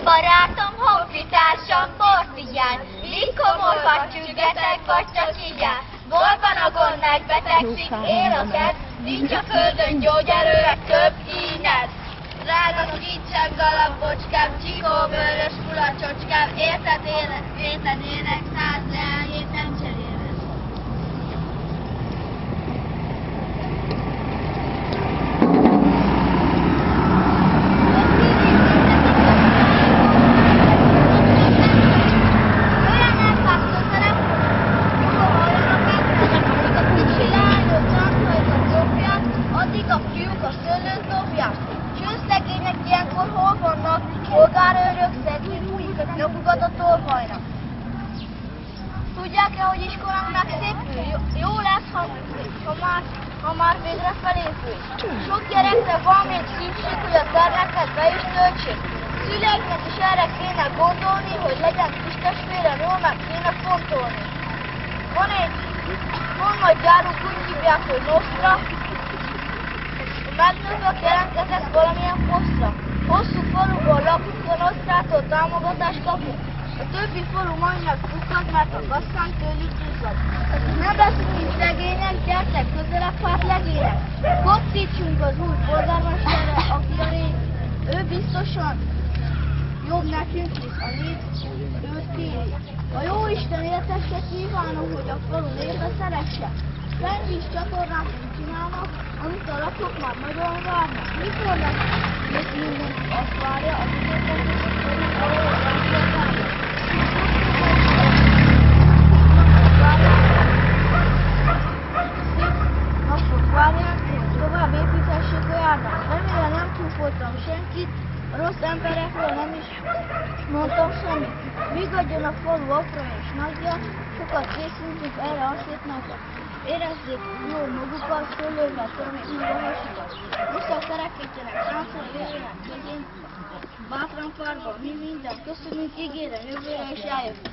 barátom, honfitársam, portugál, likomorhat csüggetek, vagy csak igyál. Borban a gond megbetegszik, él a kedv, nincs a földön gyógyerőre több ínet. Drága kincsem, galambocskám, csikó, bőrös fulacsocskám, érted ének, 100 leányét nem cseréled. Addig a fiúk a szőlőt dobják. Csőszegények ilyenkor hol vannak? Polgárőrök szegény újkat nyomukat a tolvajnak. Tudják-e, hogy iskolánk megszépül? Jó lesz, ha már végre felépül. Sok gyereknek van még szükség, hogy a termeket be is töltsék. Szüleiknek is erre kéne gondolni, hogy legyen kistestvére, jól meg kéne fontolni. Van egy honnan gyárunk, úgy hívják, hogy Nostra. Megnővök jelentkezett valamilyen posztra. Hosszú faluból lakunk, a Nostrától támogatást kapunk. A többi falu majdnem pukkad, mert a kasszánk tőlük duzzad. Nem leszünk így szegények, gyertek közelebb, hát legények. Kocítsunk az új polgármesterre, aki a rég. Ő biztosan jobb nekünk, hisz a nép őt kéri. A jóisten éltesse, kívánom, hogy a falu népe szeresse. Szennyvíz csatornát úgy csinálnak, amit a lakók már nagyon várnak. Mikor lesz? Még mindenki azt várja, a tudósok pedig valahol elszolgálja. Napot várják, hogy tovább építhessék a járdást. Remélem nem csúfoltam senkit, a rossz emberekről nem is mondtam semmit. Vigadjon a falu apra és nagyja, sokat készültünk erre a szép napra. Érezzék jól magukat, szőlővel törni a hasukat. Vissza kerekítjenek, szánszor jöjjenek közén, bátran párban, mi mindent köszönünk, ígérem, jövőre is eljövünk.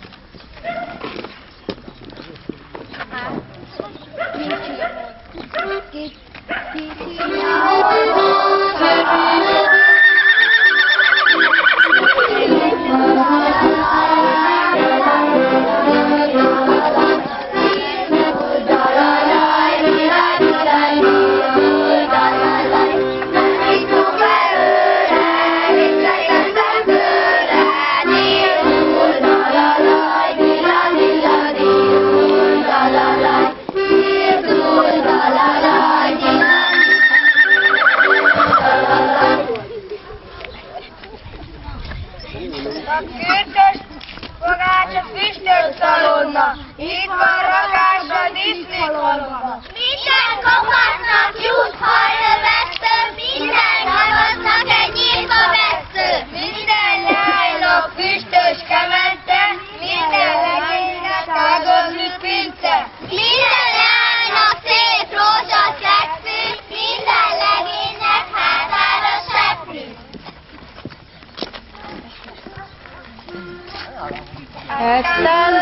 A kürtös fogács a füstös szalonna, itt van rakás a Disney-halomba. Minden kopasznak jut hajnövesztő, minden havasznak egy nyírba vesző. Minden lánynak füstös kemence, minden legénynek ágazlű pince. Minden lánynak szép rózsas legszű, minden legénynek hátára seprű. Aztán